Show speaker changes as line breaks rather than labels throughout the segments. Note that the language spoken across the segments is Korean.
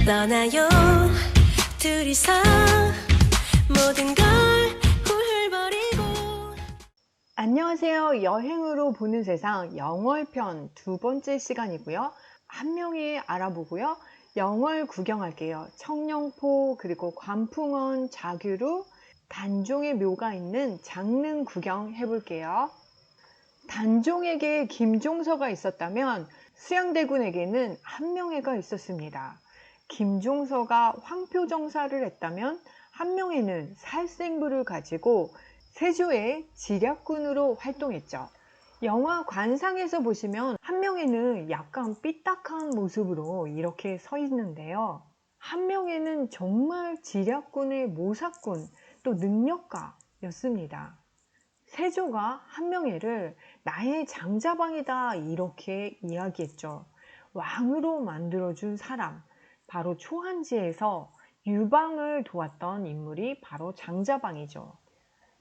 떠나요 둘이서 모든 걸 훌훌버리고.
안녕하세요. 여행으로 보는 세상 영월편 두 번째 시간이고요. 함명에 알아보고요. 영월 구경할게요. 청령포 그리고 관풍원, 자규루, 단종의 묘가 있는 장릉 구경 해볼게요. 단종에게 김종서가 있었다면 수양대군에게는 함명회가 있었습니다. 김종서가 황표정사를 했다면 함명회는 살생부를 가지고 세조의 지략군으로 활동했죠. 영화 관상에서 보시면 함명회는 약간 삐딱한 모습으로 이렇게 서 있는데요. 함명회는 정말 지략군의 모사꾼 또 능력가였습니다. 세조가 함명회를 나의 장자방이다 이렇게 이야기했죠. 왕으로 만들어준 사람, 바로 초한지에서 유방을 도왔던 인물이 바로 장자방이죠.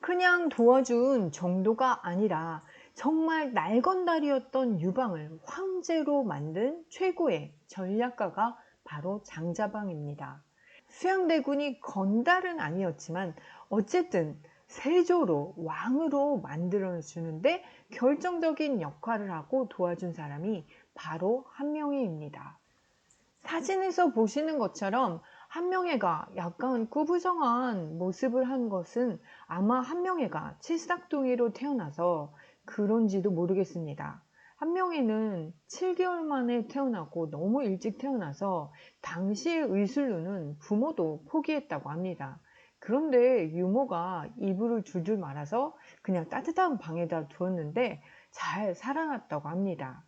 그냥 도와준 정도가 아니라 정말 날건달이었던 유방을 황제로 만든 최고의 전략가가 바로 장자방입니다. 수양대군이 건달은 아니었지만 어쨌든 세조로 왕으로 만들어주는데 결정적인 역할을 하고 도와준 사람이 바로 함명회입니다. 사진에서 보시는 것처럼 함명회가 약간 꾸부정한 모습을 한 것은 아마 함명회가 칠삭둥이로 태어나서 그런지도 모르겠습니다. 함명회는 7개월 만에 태어나고 너무 일찍 태어나서 당시의 의술로는 부모도 포기했다고 합니다. 그런데 유모가 이불을 줄줄 말아서 그냥 따뜻한 방에다 두었는데 잘 살아났다고 합니다.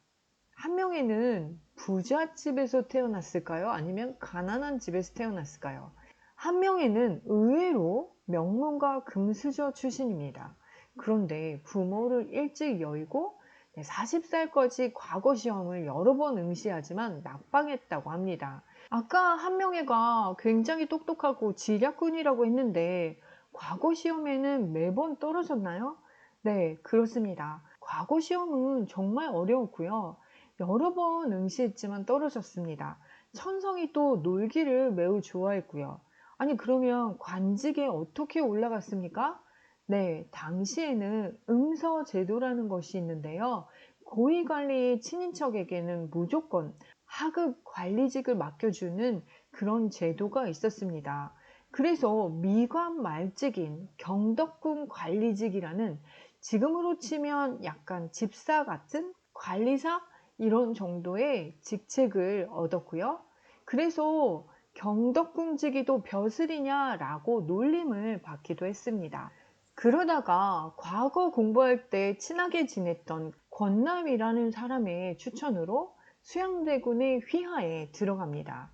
함명회는 부잣집에서 태어났을까요? 아니면 가난한 집에서 태어났을까요? 함명회는 의외로 명문가 금수저 출신입니다. 그런데 부모를 일찍 여의고 40살까지 과거 시험을 여러 번 응시하지만 낙방했다고 합니다. 아까 함명회가 굉장히 똑똑하고 지략군이라고 했는데 과거 시험에는 매번 떨어졌나요? 네, 그렇습니다. 과거 시험은 정말 어려웠고요. 여러 번 응시했지만 떨어졌습니다. 천성이 또 놀기를 매우 좋아했고요. 아니 그러면 관직에 어떻게 올라갔습니까? 네, 당시에는 응서제도라는 것이 있는데요. 고위관리의 친인척에게는 무조건 하급 관리직을 맡겨주는 그런 제도가 있었습니다. 그래서 미관 말직인 경덕궁 관리직이라는 지금으로 치면 약간 집사 같은 관리사 이런 정도의 직책을 얻었고요. 그래서 경덕궁직이 또 벼슬이냐라고 놀림을 받기도 했습니다. 그러다가 과거 공부할 때 친하게 지냈던 권남이라는 사람의 추천으로 수양대군의 휘하에 들어갑니다.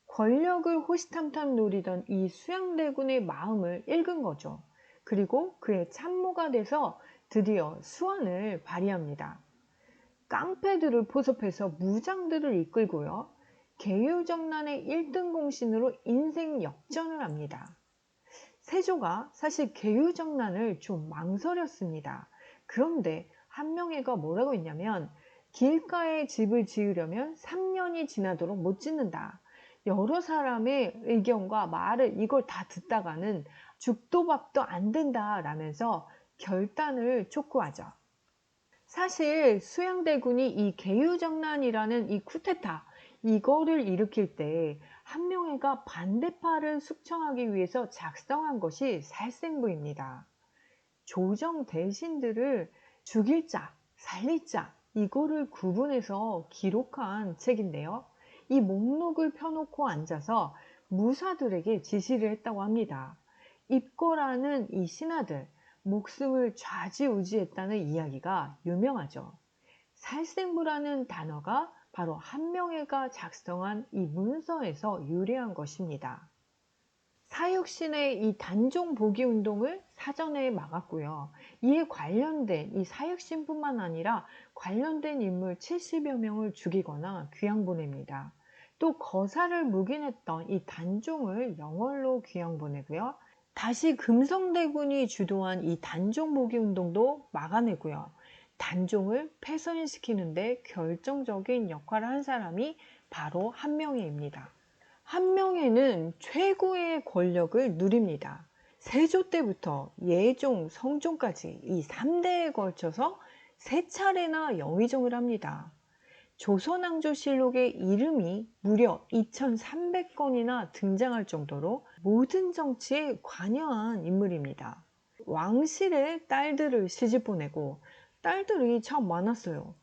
권력을 호시탐탐 노리던 이 수양대군의 마음을 읽은 거죠. 그리고 그의 참모가 돼서 드디어 수완을 발휘합니다. 깡패들을 포섭해서 무장들을 이끌고요. 계유정난의 1등 공신으로 인생 역전을 합니다. 세조가 사실 계유정난을 좀 망설였습니다. 그런데 함명회가 뭐라고 했냐면 길가에 집을 지으려면 3년이 지나도록 못 짓는다. 여러 사람의 의견과 말을 이걸 다 듣다가는 죽도 밥도 안 된다 라면서 결단을 촉구하죠. 사실 수양대군이 이 계유정난이라는 이 쿠데타 이거를 일으킬 때 함명회가 반대파를 숙청하기 위해서 작성한 것이 살생부입니다. 조정 대신들을 죽일 자, 살릴 자 이거를 구분해서 기록한 책인데요. 이 목록을 펴놓고 앉아서 무사들에게 지시를 했다고 합니다. 입거라는 이 신하들 목숨을 좌지우지했다는 이야기가 유명하죠. 살생부라는 단어가 바로 함명회가 작성한 이 문서에서 유래한 것입니다. 사육신의 이 단종 복위 운동을 사전에 막았고요. 이에 관련된 이 사육신뿐만 아니라 관련된 인물 70여 명을 죽이거나 귀양 보냅니다. 또 거사를 묵인했던 이 단종을 영월로 귀양 보내고요. 다시 금성대군이 주도한 이 단종 복위 운동도 막아내고요. 단종을 폐선시키는데 결정적인 역할을 한 사람이 바로 함명회입니다. 한명회는 최고의 권력을 누립니다. 세조 때부터 예종, 성종까지 이 3대에 걸쳐서 3차례나 영의정을 합니다. 조선왕조실록에 이름이 무려 2300건이나 등장할 정도로 모든 정치에 관여한 인물입니다. 왕실의 딸들을 시집보내고 딸들이 참 많았어요.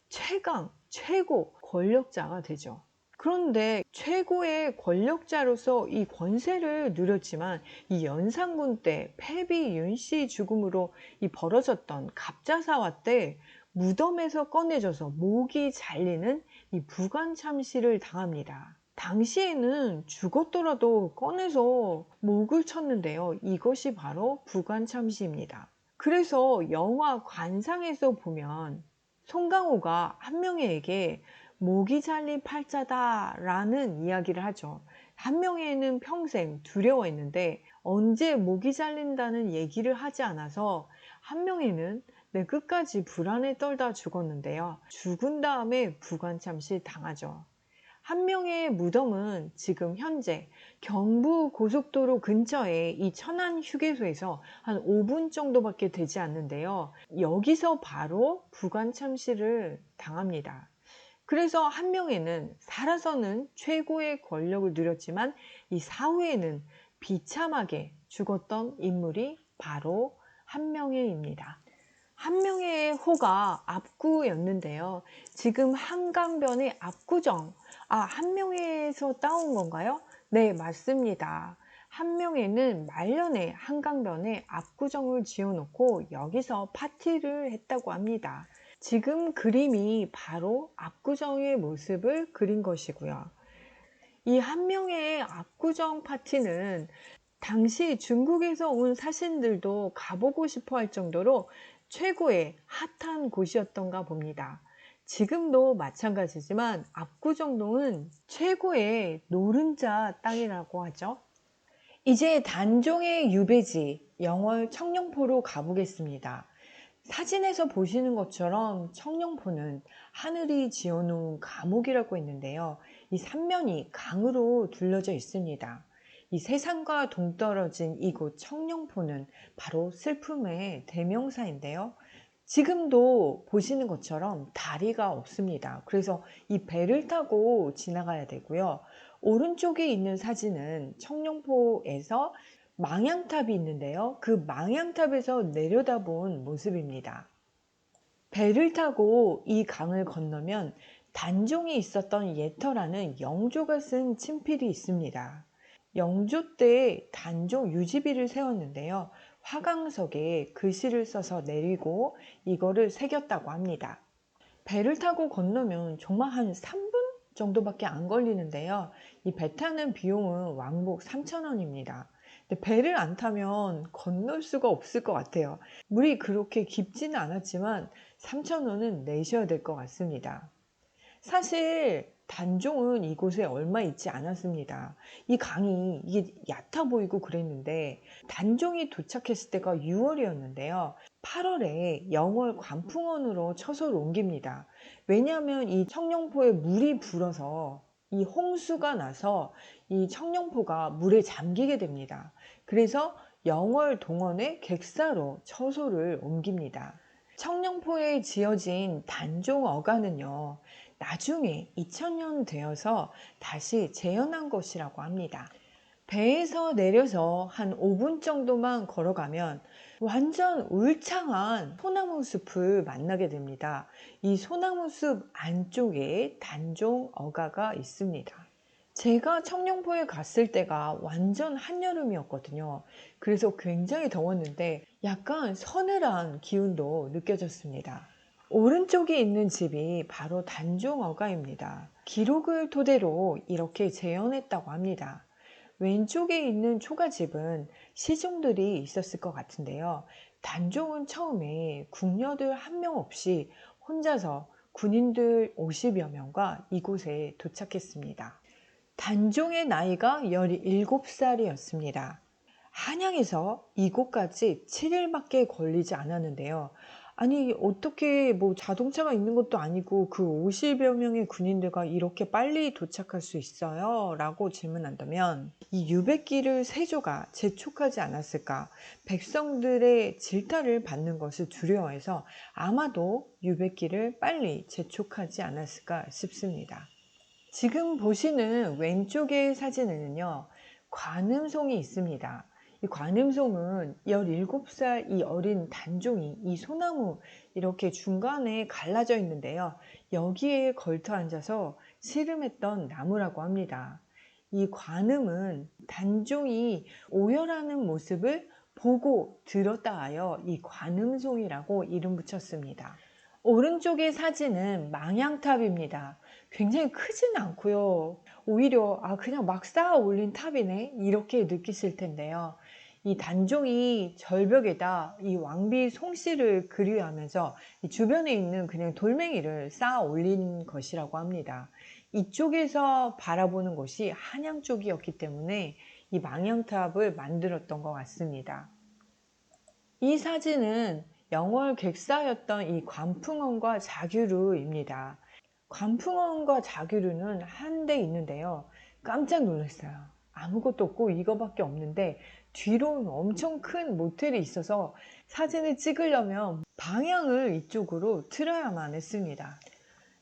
최강, 최고 권력자가 되죠. 그런데 최고의 권력자로서 이 권세를 누렸지만 이 연산군 때 패비 윤씨 죽음으로 이 벌어졌던 갑자사화 때 무덤에서 꺼내져서 목이 잘리는 이 부관참시를 당합니다. 당시에는 죽었더라도 꺼내서 목을 쳤는데요. 이것이 바로 부관참시입니다. 그래서 영화 관상에서 보면 송강호가 한명회에게 목이 잘린 팔자다 라는 이야기를 하죠. 한명회는 평생 두려워했는데 언제 목이 잘린다는 얘기를 하지 않아서 한명회는 끝까지 불안에 떨다 죽었는데요. 죽은 다음에 부관참시 당하죠. 한명회의 무덤은 지금 현재 경부 고속도로 근처에 이 천안 휴게소에서 한 5분 정도밖에 되지 않는데요. 여기서 바로 부관참시를 당합니다. 그래서 한명회는 살아서는 최고의 권력을 누렸지만 이 사후에는 비참하게 죽었던 인물이 바로 한명회입니다. 한명회의 호가 압구였는데요. 지금 한강변의 압구정, 한명회에서 따온 건가요? 네, 맞습니다. 한명회는 말년에 한강변에 압구정을 지어놓고 여기서 파티를 했다고 합니다. 지금 그림이 바로 압구정의 모습을 그린 것이고요. 이 한명회의 압구정 파티는 당시 중국에서 온 사신들도 가보고 싶어 할 정도로 최고의 핫한 곳이었던가 봅니다. 지금도 마찬가지지만 압구정동은 최고의 노른자 땅이라고 하죠. 이제 단종의 유배지 영월 청룡포로 가보겠습니다. 사진에서 보시는 것처럼 청룡포는 하늘이 지어놓은 감옥이라고 했는데요. 이 삼면이 강으로 둘러져 있습니다. 이 세상과 동떨어진 이곳 청룡포는 바로 슬픔의 대명사인데요. 지금도 보시는 것처럼 다리가 없습니다. 그래서 이 배를 타고 지나가야 되고요. 오른쪽에 있는 사진은 청룡포에서 망향탑이 있는데요. 그 망향탑에서 내려다본 모습입니다. 배를 타고 이 강을 건너면 단종이 있었던 예터라는 영조가 쓴 친필이 있습니다. 영조 때 단종 유지비를 세웠는데요. 화강석에 글씨를 써서 내리고 이거를 새겼다고 합니다. 배를 타고 건너면 정말 한 3분 정도밖에 안 걸리는데요. 이 배 타는 비용은 왕복 3,000원입니다. 근데 배를 안 타면 건널 수가 없을 것 같아요. 물이 그렇게 깊지는 않았지만 3,000원은 내셔야 될 것 같습니다. 사실 단종은 이곳에 얼마 있지 않았습니다. 이 강이 이게 얕아 보이고 그랬는데 단종이 도착했을 때가 6월이었는데요. 8월에 영월 관풍원으로 처소를 옮깁니다. 왜냐하면 이 청룡포에 물이 불어서 이 홍수가 나서 이 청룡포가 물에 잠기게 됩니다. 그래서 영월 동원의 객사로 처소를 옮깁니다. 청룡포에 지어진 단종어가는요. 나중에 2000년 되어서 다시 재현한 것이라고 합니다. 배에서 내려서 한 5분 정도만 걸어가면 완전 울창한 소나무 숲을 만나게 됩니다. 이 소나무 숲 안쪽에 단종 어가가 있습니다. 제가 청룡포에 갔을 때가 완전 한여름이었거든요. 그래서 굉장히 더웠는데 약간 서늘한 기운도 느껴졌습니다. 오른쪽에 있는 집이 바로 단종 어가입니다. 기록을 토대로 이렇게 재현했다고 합니다. 왼쪽에 있는 초가집은 시종들이 있었을 것 같은데요. 단종은 처음에 궁녀들 한 명 없이 혼자서 군인들 50여 명과 이곳에 도착했습니다. 단종의 나이가 17살이었습니다. 한양에서 이곳까지 7일밖에 걸리지 않았는데요. 아니, 어떻게 뭐 자동차가 있는 것도 아니고 그 50여 명의 군인들과 이렇게 빨리 도착할 수 있어요? 라고 질문한다면 이 유백기를 세조가 재촉하지 않았을까? 백성들의 질타를 받는 것을 두려워해서 아마도 유백기를 빨리 재촉하지 않았을까 싶습니다. 지금 보시는 왼쪽의 사진에는요, 관음송이 있습니다. 이 관음송은 17살 이 어린 단종이 이 소나무 이렇게 중간에 갈라져 있는데요. 여기에 걸터 앉아서 씨름했던 나무라고 합니다. 이 관음은 단종이 오열하는 모습을 보고 들었다 하여 이 관음송이라고 이름 붙였습니다. 오른쪽의 사진은 망향탑입니다. 굉장히 크진 않고요. 오히려 그냥 막 쌓아 올린 탑이네 이렇게 느끼실 텐데요. 이 단종이 절벽에다 이 왕비 송씨를 그리하면서 이 주변에 있는 그냥 돌멩이를 쌓아 올린 것이라고 합니다. 이쪽에서 바라보는 곳이 한양 쪽이었기 때문에 이 망향탑을 만들었던 것 같습니다. 이 사진은 영월 객사였던 이 관풍원과 자규루입니다. 관풍원과 자규루는 한 대 있는데요. 깜짝 놀랐어요. 아무것도 없고 이거밖에 없는데 뒤로는 엄청 큰 모텔이 있어서 사진을 찍으려면 방향을 이쪽으로 틀어야만 했습니다.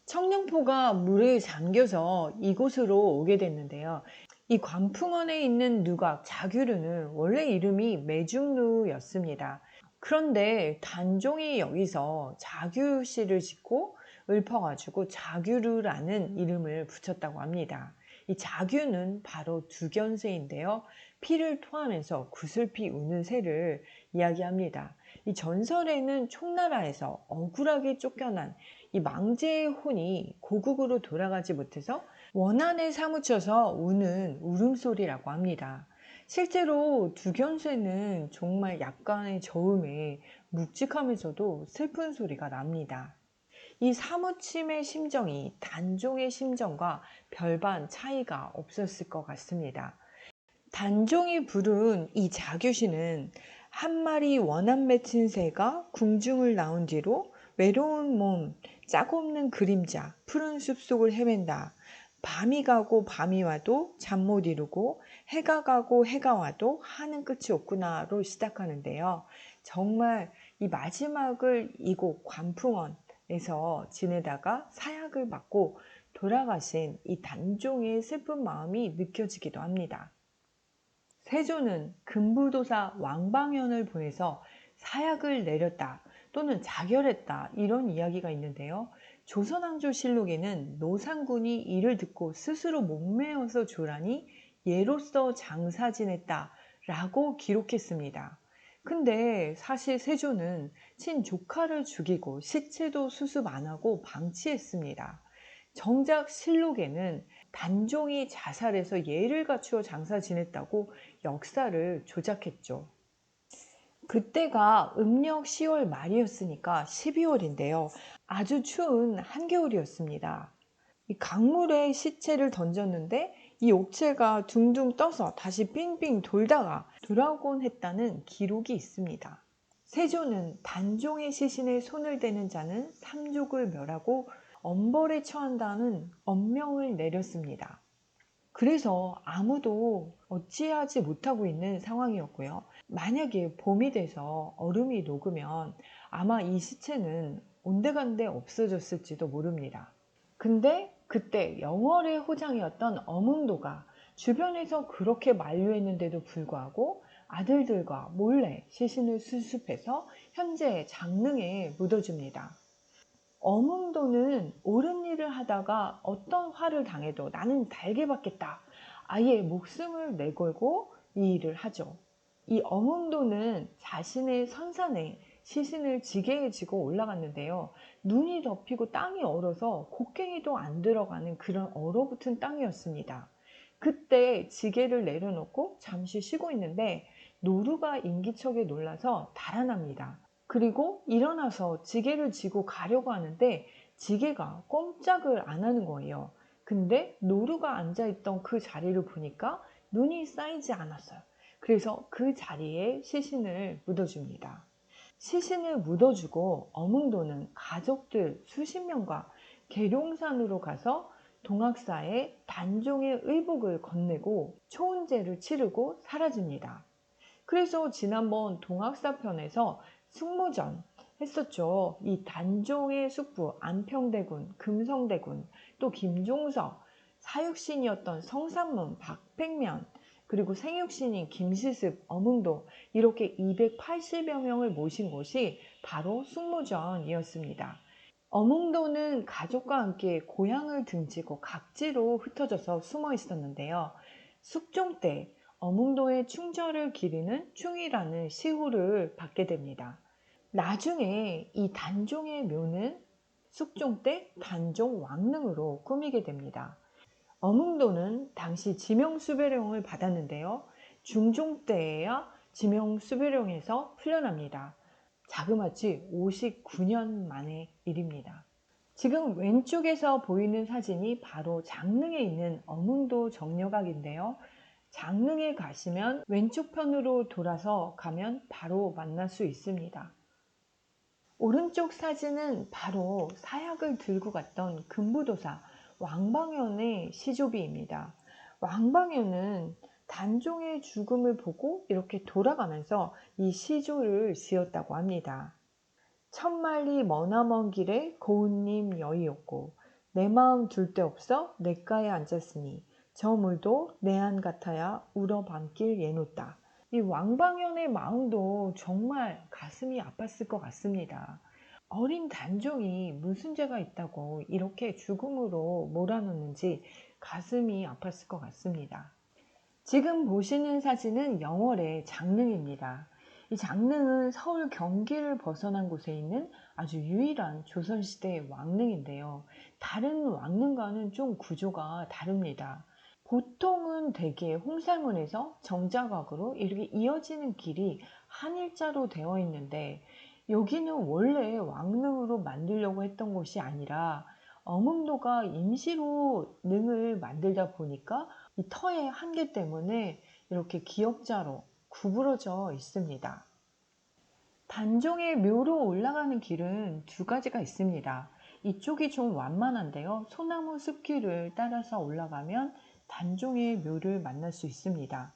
청룡포가 물에 잠겨서 이곳으로 오게 됐는데요. 이 관풍원에 있는 누각 자규루는 원래 이름이 매중루였습니다. 그런데 단종이 여기서 자규씨를 짓고 읊어가지고 자규루라는 이름을 붙였다고 합니다. 이 자규는 바로 두견새인데요. 피를 토하면서 구슬피 우는 새를 이야기합니다. 이 전설에는 총나라에서 억울하게 쫓겨난 이 망제의 혼이 고국으로 돌아가지 못해서 원한에 사무쳐서 우는 울음소리라고 합니다. 실제로 두견새는 정말 약간의 저음에 묵직하면서도 슬픈 소리가 납니다. 이 사무침의 심정이 단종의 심정과 별반 차이가 없었을 것 같습니다. 단종이 부른 이 자규시는 한 마리 원한 맺힌 새가 궁중을 나온 뒤로 외로운 몸, 짝 없는 그림자, 푸른 숲속을 헤맨다. 밤이 가고 밤이 와도 잠 못 이루고 해가 가고 해가 와도 하는 끝이 없구나로 시작하는데요. 정말 이 마지막을 이곳 관풍원에서 지내다가 사약을 받고 돌아가신 이 단종의 슬픈 마음이 느껴지기도 합니다. 세조는 금부도사 왕방현을 보내서 사약을 내렸다 또는 자결했다 이런 이야기가 있는데요. 조선왕조실록에는 노상군이 이를 듣고 스스로 목매어서 조라니 예로서 장사 지냈다 라고 기록했습니다. 근데 사실 세조는 친조카를 죽이고 시체도 수습 안 하고 방치했습니다. 정작 실록에는 단종이 자살해서 예를 갖추어 장사 지냈다고 역사를 조작했죠. 그때가 음력 10월 말이었으니까 12월인데요. 아주 추운 한겨울이었습니다. 이 강물에 시체를 던졌는데 이 옥체가 둥둥 떠서 다시 빙빙 돌다가 돌아오곤 했다는 기록이 있습니다. 세조는 단종의 시신에 손을 대는 자는 삼족을 멸하고 엄벌에 처한다는 엄명을 내렸습니다. 그래서 아무도 어찌하지 못하고 있는 상황이었고요. 만약에 봄이 돼서 얼음이 녹으면 아마 이 시체는 온데간데 없어졌을지도 모릅니다. 근데 그때 영월의 호장이었던 어문도가 주변에서 그렇게 만류했는데도 불구하고 아들들과 몰래 시신을 수습해서 현재 장릉에 묻어줍니다. 어문도는 옳은 일을 하다가 어떤 화를 당해도 나는 달게 받겠다. 아예 목숨을 내걸고 이 일을 하죠. 이 어문도는 자신의 선산에 시신을 지게에 지고 올라갔는데요. 눈이 덮이고 땅이 얼어서 곡괭이도 안 들어가는 그런 얼어붙은 땅이었습니다. 그때 지게를 내려놓고 잠시 쉬고 있는데 노루가 인기척에 놀라서 달아납니다. 그리고 일어나서 지게를 지고 가려고 하는데 지게가 꼼짝을 안 하는 거예요. 근데 노루가 앉아있던 그 자리를 보니까 눈이 쌓이지 않았어요. 그래서 그 자리에 시신을 묻어줍니다. 시신을 묻어주고 어몽도는 가족들 수십 명과 계룡산으로 가서 동학사에 단종의 의복을 건네고 초은제를 치르고 사라집니다. 그래서 지난번 동학사 편에서 숙모전 했었죠. 이 단종의 숙부 안평대군, 금성대군, 또 김종서, 사육신이었던 성산문, 박백면, 그리고 생육신인 김시습, 어몽도, 이렇게 280여 명을 모신 곳이 바로 숙모전이었습니다. 어몽도는 가족과 함께 고향을 등지고 각지로 흩어져서 숨어 있었는데요. 숙종 때 어몽도의 충절을 기리는 충이라는 시호를 받게 됩니다. 나중에 이 단종의 묘는 숙종 때 단종 왕릉으로 꾸미게 됩니다. 어몽도는 당시 지명수배령을 받았는데요. 중종 때에야 지명수배령에서 풀려납니다. 자그마치 59년 만의 일입니다. 지금 왼쪽에서 보이는 사진이 바로 장릉에 있는 어몽도 정력각인데요. 장릉에 가시면 왼쪽 편으로 돌아서 가면 바로 만날 수 있습니다. 오른쪽 사진은 바로 사약을 들고 갔던 금부도사 왕방현의 시조비입니다. 왕방현은 단종의 죽음을 보고 이렇게 돌아가면서 이 시조를 지었다고 합니다. 천만리 머나먼 길에 고운님 여의없고 내 마음 둘 데 없어 냇가에 앉았으니 저 물도 내 안 같아야 울어 밤길 예놓다. 이 왕방현의 마음도 정말 가슴이 아팠을 것 같습니다. 어린 단종이 무슨 죄가 있다고 이렇게 죽음으로 몰아넣는지 가슴이 아팠을 것 같습니다. 지금 보시는 사진은 영월의 장릉입니다. 이 장릉은 서울 경기를 벗어난 곳에 있는 아주 유일한 조선시대의 왕릉인데요. 다른 왕릉과는 좀 구조가 다릅니다. 보통은 대개 홍살문에서 정자각으로 이렇게 이어지는 길이 한 일자로 되어 있는데 여기는 원래 왕릉으로 만들려고 했던 곳이 아니라 어몽도가 임시로 능을 만들다 보니까 이 터의 한계 때문에 이렇게 기역자로 구부러져 있습니다. 단종의 묘로 올라가는 길은 두 가지가 있습니다. 이쪽이 좀 완만한데요. 소나무 숲길을 따라서 올라가면 단종의 묘를 만날 수 있습니다.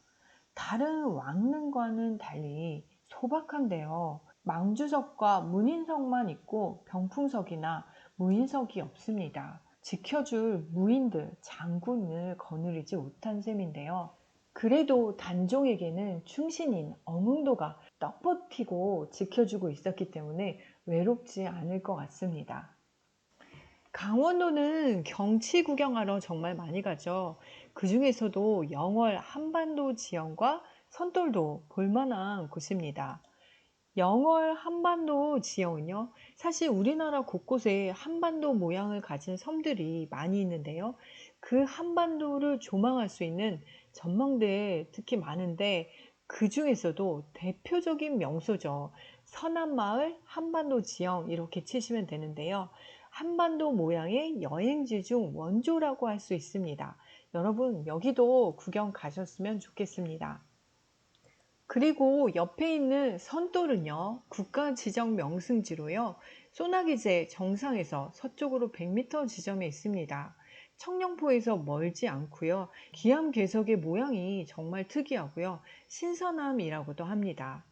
다른 왕릉과는 달리 소박한데요. 망주석과 문인석만 있고 병풍석이나 무인석이 없습니다. 지켜줄 무인들, 장군을 거느리지 못한 셈인데요. 그래도 단종에게는 충신인 어몽도가 떡버티고 지켜주고 있었기 때문에 외롭지 않을 것 같습니다. 강원도는 경치 구경하러 정말 많이 가죠. 그 중에서도 영월 한반도 지형과 선돌도 볼만한 곳입니다. 영월 한반도 지형은요, 사실 우리나라 곳곳에 한반도 모양을 가진 섬들이 많이 있는데요. 그 한반도를 조망할 수 있는 전망대 특히 많은데 그 중에서도 대표적인 명소죠. 서남마을 한반도 지형 이렇게 치시면 되는데요. 한반도 모양의 여행지 중 원조라고 할 수 있습니다. 여러분 여기도 구경 가셨으면 좋겠습니다. 그리고 옆에 있는 선돌은요, 국가 지정 명승지로요, 소나기제 정상에서 서쪽으로 100m 지점에 있습니다. 청령포에서 멀지 않고요, 기암괴석의 모양이 정말 특이하고요, 신선함이라고도 합니다.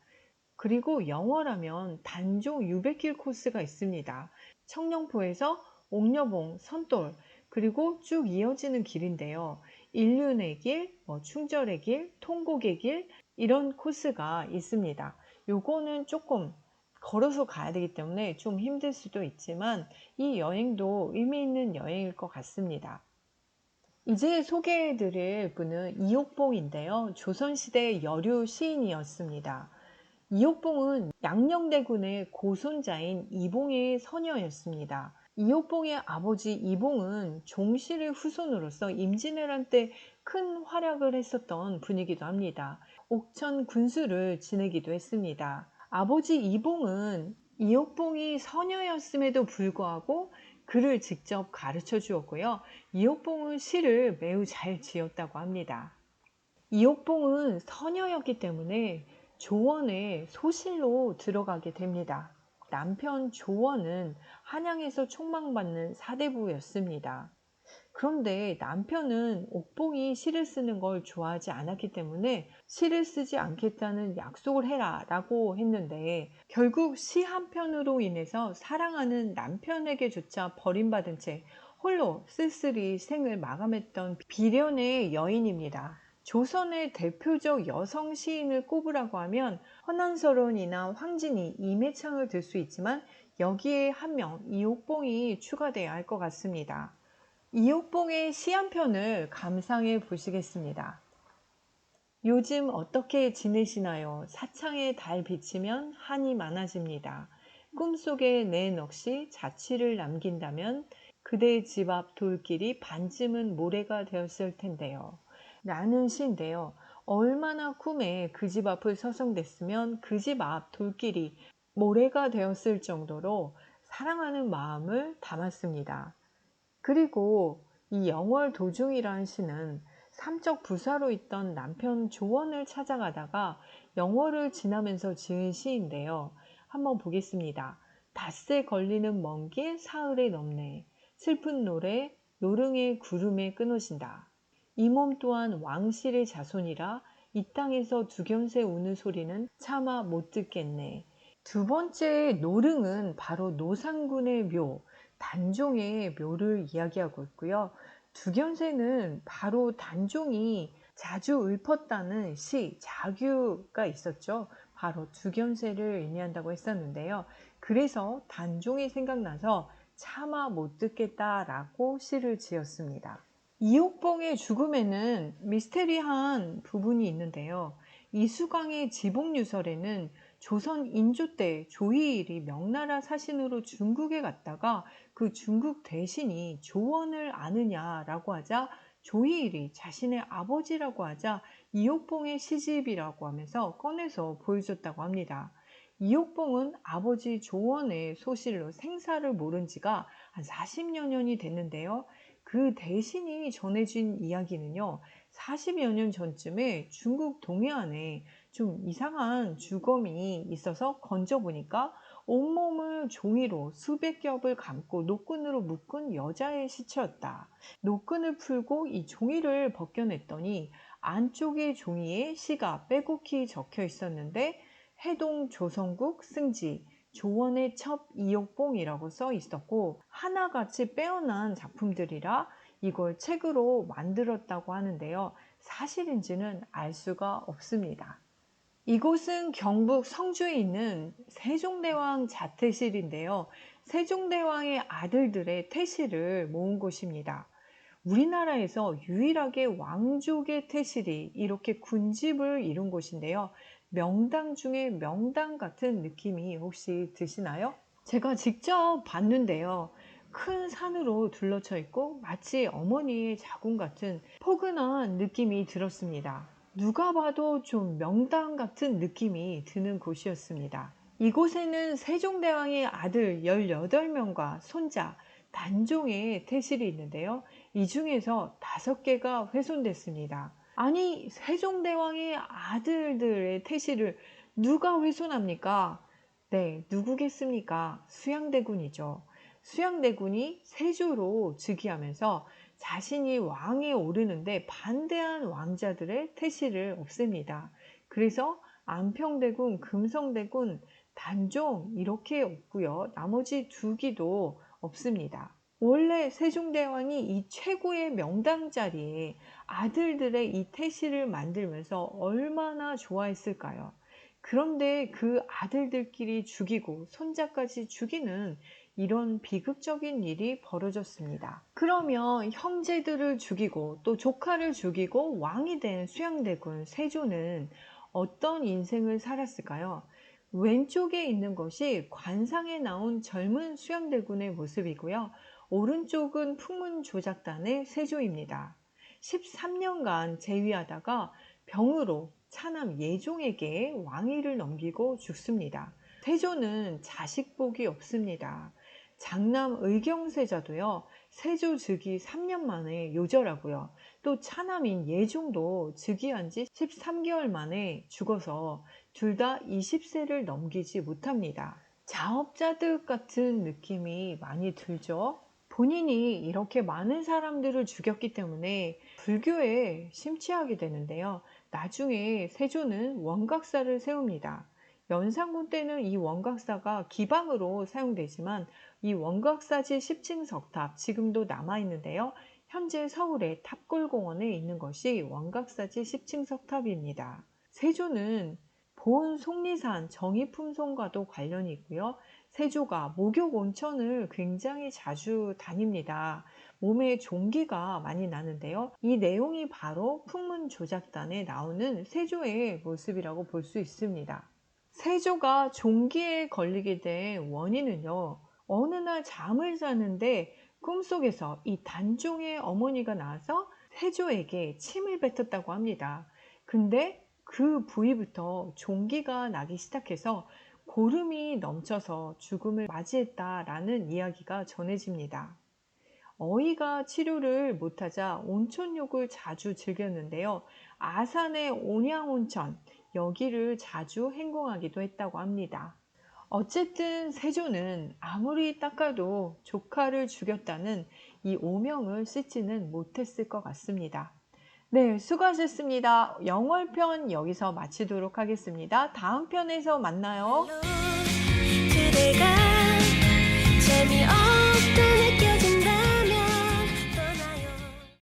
그리고 영월하면 단종 유백길 코스가 있습니다. 청령포에서 옥녀봉, 선돌, 그리고 쭉 이어지는 길인데요. 인륜의 길, 충절의 길, 통곡의 길, 이런 코스가 있습니다. 요거는 조금 걸어서 가야 되기 때문에 좀 힘들 수도 있지만 이 여행도 의미 있는 여행일 것 같습니다. 이제 소개해 드릴 분은 이옥봉인데요. 조선시대 여류 시인이었습니다. 이옥봉은 양녕대군의 고손자인 이봉의 서녀였습니다. 이옥봉의 아버지 이봉은 종실의 후손으로서 임진왜란 때 큰 활약을 했었던 분이기도 합니다. 옥천 군수를 지내기도 했습니다. 아버지 이봉은 이옥봉이 서녀였음에도 불구하고 글을 직접 가르쳐 주었고요. 이옥봉은 시를 매우 잘 지었다고 합니다. 이옥봉은 서녀였기 때문에 조원의 소실로 들어가게 됩니다. 남편 조원은 한양에서 총망받는 사대부였습니다. 그런데 남편은 옥봉이 시를 쓰는 걸 좋아하지 않았기 때문에 시를 쓰지 않겠다는 약속을 해라 라고 했는데, 결국 시 한 편으로 인해서 사랑하는 남편에게조차 버림받은 채 홀로 쓸쓸히 생을 마감했던 비련의 여인입니다. 조선의 대표적 여성 시인을 꼽으라고 하면 허난설원이나 황진이, 임해창을 들 수 있지만 여기에 한 명, 이옥봉이 추가돼야 할 것 같습니다. 이옥봉의 시 한 편을 감상해 보시겠습니다. 요즘 어떻게 지내시나요? 사창에 달 비치면 한이 많아집니다. 꿈속에 내 넋이 자취를 남긴다면 그대 집 앞 돌길이 반쯤은 모래가 되었을 텐데요. 라는 시인데요. 얼마나 꿈에 그 집 앞을 서성댔으면 그 집 앞 돌길이 모래가 되었을 정도로 사랑하는 마음을 담았습니다. 그리고 이 영월 도중이라는 시는 삼척 부사로 있던 남편 조원을 찾아가다가 영월을 지나면서 지은 시인데요. 한번 보겠습니다. 닷새 걸리는 먼 길 사흘에 넘네. 슬픈 노래 노릉의 구름에 끊어진다. 이 몸 또한 왕실의 자손이라 이 땅에서 두견새 우는 소리는 차마 못 듣겠네. 두 번째 노릉은 바로 노상군의 묘, 단종의 묘를 이야기하고 있고요. 두견새는 바로 단종이 자주 읊었다는 시 자규가 있었죠. 바로 두견새를 의미한다고 했었는데요. 그래서 단종이 생각나서 차마 못 듣겠다라고 시를 지었습니다. 이옥봉의 죽음에는 미스테리한 부분이 있는데요. 이수광의 지복유설에는 조선 인조 때 조희일이 명나라 사신으로 중국에 갔다가 그 중국 대신이 조원을 아느냐라고 하자 조희일이 자신의 아버지라고 하자 이옥봉의 시집이라고 하면서 꺼내서 보여줬다고 합니다. 이옥봉은 아버지 조원의 소실로 생사를 모른 지가 한 40여 년이 됐는데요. 그 대신이 전해진 이야기는요, 40여 년 전쯤에 중국 동해안에 좀 이상한 주검이 있어서 건져보니까 온몸을 종이로 수백 겹을 감고 노끈으로 묶은 여자의 시체였다. 노끈을 풀고 이 종이를 벗겨냈더니 안쪽의 종이에 시가 빼곡히 적혀 있었는데 해동 조선국 승지 조원의 첩 이옥봉이라고 써 있었고, 하나같이 빼어난 작품들이라 이걸 책으로 만들었다고 하는데요. 사실인지는 알 수가 없습니다. 이곳은 경북 성주에 있는 세종대왕 자태실인데요. 세종대왕의 아들들의 태실을 모은 곳입니다. 우리나라에서 유일하게 왕족의 태실이 이렇게 군집을 이룬 곳인데요. 명당 중에 명당 같은 느낌이 혹시 드시나요? 제가 직접 봤는데요. 큰 산으로 둘러쳐 있고 마치 어머니의 자궁 같은 포근한 느낌이 들었습니다. 누가 봐도 좀 명당 같은 느낌이 드는 곳이었습니다. 이곳에는 세종대왕의 아들 18명과 손자 단종의 태실이 있는데요. 이 중에서 5개가 훼손됐습니다. 아니, 세종대왕의 아들들의 태실을 누가 훼손합니까? 네, 누구겠습니까? 수양대군이죠. 수양대군이 세조로 즉위하면서 자신이 왕에 오르는데 반대한 왕자들의 태실을 없앱니다. 그래서 안평대군, 금성대군, 단종 이렇게 없고요. 나머지 2기도 없습니다. 원래 세종대왕이 이 최고의 명당 자리에 아들들의 이 태실을 만들면서 얼마나 좋아했을까요? 그런데 그 아들들끼리 죽이고 손자까지 죽이는 이런 비극적인 일이 벌어졌습니다. 그러면 형제들을 죽이고 또 조카를 죽이고 왕이 된 수양대군 세조는 어떤 인생을 살았을까요? 왼쪽에 있는 것이 관상에 나온 젊은 수양대군의 모습이고요. 오른쪽은 풍문조작단의 세조입니다. 13년간 재위하다가 병으로 차남 예종에게 왕위를 넘기고 죽습니다. 세조는 자식복이 없습니다. 장남 의경세자도요, 세조 즉위 3년 만에 요절하고요. 또 차남인 예종도 즉위한 지 13개월 만에 죽어서 둘 다 20세를 넘기지 못합니다. 자업자득 같은 느낌이 많이 들죠. 본인이 이렇게 많은 사람들을 죽였기 때문에 불교에 심취하게 되는데요. 나중에 세조는 원각사를 세웁니다. 연산군 때는 이 원각사가 기방으로 사용되지만 이 원각사지 10층 석탑 지금도 남아있는데요. 현재 서울의 탑골공원에 있는 것이 원각사지 10층 석탑입니다. 세조는 본 속리산 정의품성과도 관련이 있고요. 세조가 목욕 온천을 굉장히 자주 다닙니다. 몸에 종기가 많이 나는데요. 이 내용이 바로 풍문조작단에 나오는 세조의 모습이라고 볼 수 있습니다. 세조가 종기에 걸리게 된 원인은요. 어느 날 잠을 자는데 꿈속에서 이 단종의 어머니가 나와서 세조에게 침을 뱉었다고 합니다. 근데 그 부위부터 종기가 나기 시작해서 고름이 넘쳐서 죽음을 맞이했다라는 이야기가 전해집니다. 어이가 치료를 못하자 온천욕을 자주 즐겼는데요. 아산의 온양온천, 여기를 자주 행궁하기도 했다고 합니다. 어쨌든 세조는 아무리 닦아도 조카를 죽였다는 이 오명을 씻지는 못했을 것 같습니다. 네, 수고하셨습니다. 영월편 여기서 마치도록 하겠습니다. 다음 편에서 만나요.